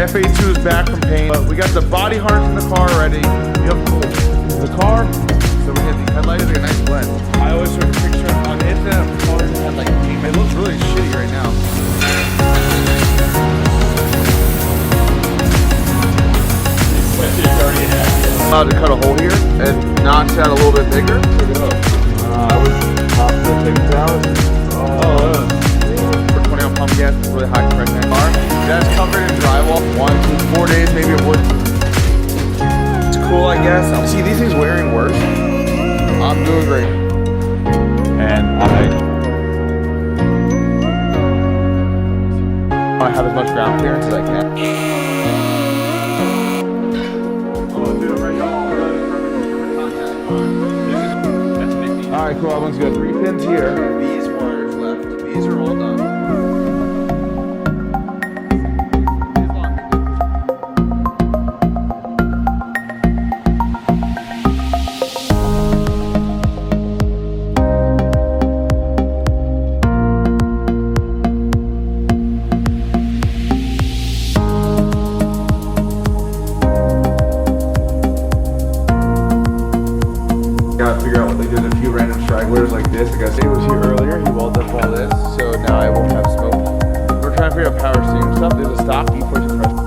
FA2 is back from paint, but we got the body harness in the car already. Yep, cool. The car, so we had the headlights, like a nice blend. I always took a picture on the internet of cars that had like paint. It looks really shitty right now. I'm allowed to cut a hole here and notch that a little bit bigger. Check it out. I was top the things out. For 20 on pump gas, it's really high compression in the car. That's covered in drywall. 1 to 4 days, maybe it would. It's cool, I guess. See, these things wearing worse. I'm doing great. And I have as much ground clearance as I can. Alright, cool, that one's good. 3 pins here. These wires left. These are all done. Gotta figure out what they did. A few random stragglers like this. I guess he was here earlier. He welded up all this, so now I won't have smoke. We're trying to figure out power steering stuff. There's a stock E-push compressor.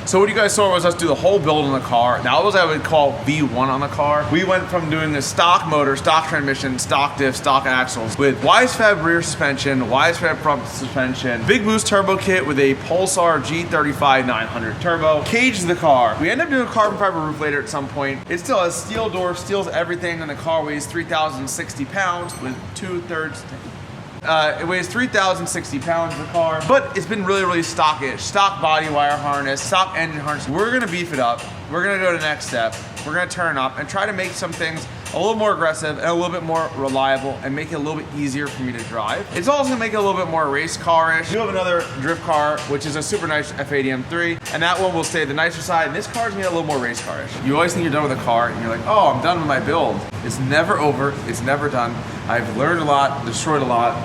So what you guys saw was us do the whole build on the car. That was what I would call V1 on the car. We went from doing a stock motor, stock transmission, stock diff, stock axles with Wisefab rear suspension, Wisefab front suspension, big boost turbo kit with a Pulsar G35 900 turbo. Caged the car. We ended up doing a carbon fiber roof later at some point. It still has steel doors, steals everything, and the car weighs 3,060 pounds with 2/3. It weighs 3,060 pounds, the car, but it's been really, really stockish. Stock body wire harness, stock engine harness. We're gonna beef it up. We're gonna go to the next step. We're gonna turn up and try to make some things a little more aggressive and a little bit more reliable and make it a little bit easier for me to drive. It's also gonna make it a little bit more race car-ish. We do have another drift car, which is a super nice F80 M3, and that one will stay the nicer side, and this car is gonna be a little more race car-ish. You always think you're done with a car, and you're like, oh, I'm done with my build. It's never over, it's never done. I've learned a lot, destroyed a lot,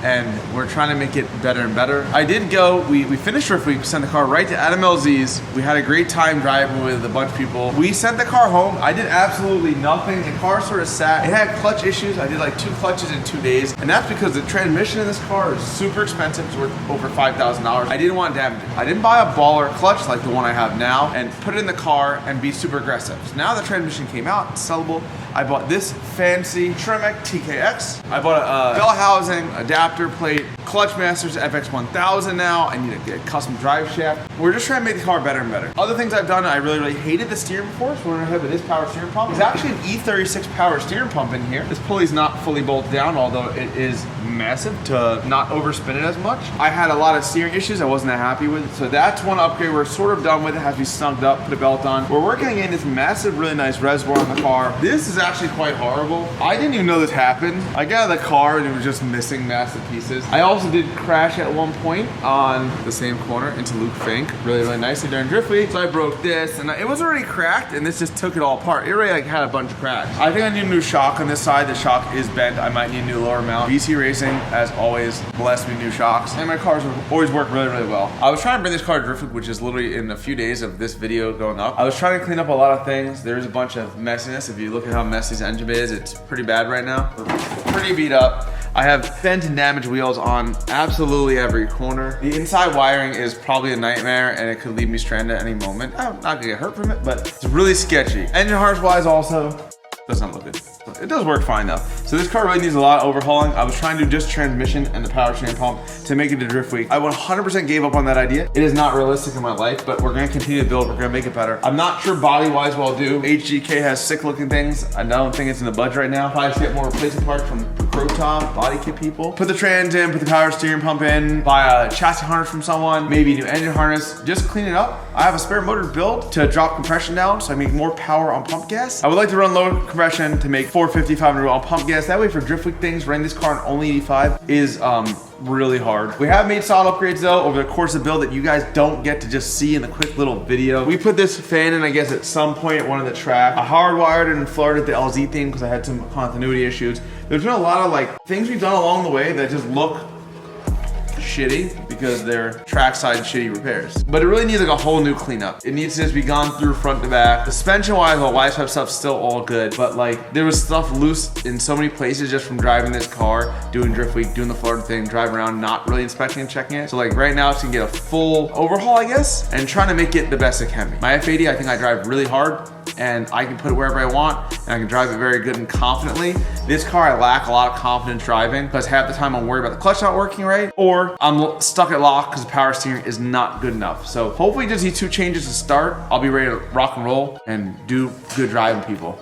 and we're trying to make it better and better. I did go, we finished Drift Week, we sent the car right to Adam LZ's. We had a great time driving with a bunch of people. We sent the car home. I did absolutely nothing. The car sort of sat. It had clutch issues. I did like 2 clutches in 2 days. And that's because the transmission in this car is super expensive. It's worth over $5,000. I didn't want to damage it. I didn't buy a baller clutch like the one I have now and put it in the car and be super aggressive. So now the transmission came out, it's sellable. I bought this fancy Tremec TKX. I bought a bell housing, adapter plate, clutch masters FX1000 now. I need to get a custom drive shaft. We're just trying to make the car better and better. Other things I've done, I really hated the steering force. We're gonna have this power steering pump. There's actually an E36 power steering pump in here. This pulley's not fully bolted down, although it is massive to not overspin it as much. I had a lot of steering issues I wasn't that happy with, so that's one upgrade. We're sort of done with it. Has to be snugged up, put a belt on. We're working on getting this massive, really nice reservoir on the car. This is actually quite horrible. I didn't even know this happened. I got out of the car and it was just missing massive pieces. I also did crash at one point on the same corner into Luke Fink really nicely during Drift Week. So I broke this and it was already cracked and this just took it all apart. It already like had a bunch of cracks. I think I need a new shock on this side. The shock is bent. I might need a new lower mount. BC Racing, as always, blessed me new shocks. And my cars always work really well. I was trying to bring this car to Drift Week, which is literally in a few days of this video going up. I was trying to clean up a lot of things. There's a bunch of messiness. If you look at how messy this engine is, it's pretty bad right now. Pretty beat up. I have bent and damaged wheels on absolutely every corner. The inside wiring is probably a nightmare and it could leave me stranded at any moment. I'm not gonna get hurt from it, but it's really sketchy. Engine harness wise also, does not look good. It does work fine though. So this car really needs a lot of overhauling. I was trying to do just transmission and the power steering pump to make it to Drift Week. I 100% gave up on that idea. It is not realistic in my life, but we're gonna continue to build. We're gonna make it better. I'm not sure body-wise what I'll do. HGK has sick looking things. I don't think it's in the budget right now. Probably should get more replacement parts from Krotov body kit people. Put the trans in, put the power steering pump in, buy a chassis harness from someone, maybe a new engine harness, just clean it up. I have a spare motor built to drop compression down so I make more power on pump gas. I would like to run low compression to make 450, 500 on pump gas. That way for Drift Week things, running this car on only 85 is really hard. We have made solid upgrades though over the course of the build that you guys don't get to just see in the quick little video. We put this fan in, I guess, at some point at one of the tracks. I hardwired it and floored the LZ thing because I had some continuity issues. There's been a lot of like things we've done along the way that just look shitty because they're trackside shitty repairs. But it really needs like a whole new cleanup. It needs to just be gone through front to back. Suspension wise, the Wisefab stuff's still all good, but like there was stuff loose in so many places just from driving this car, doing Drift Week, doing the Florida thing, driving around, not really inspecting and checking it. So like right now it's gonna get a full overhaul, I guess, and trying to make it the best it can be. My F80, I think I drive really hard and I can put it wherever I want and I can drive it very good and confidently. This car, I lack a lot of confidence driving because half the time I'm worried about the clutch not working right or I'm stuck at lock because the power steering is not good enough. So hopefully just these two changes to start, I'll be ready to rock and roll and do good driving, people.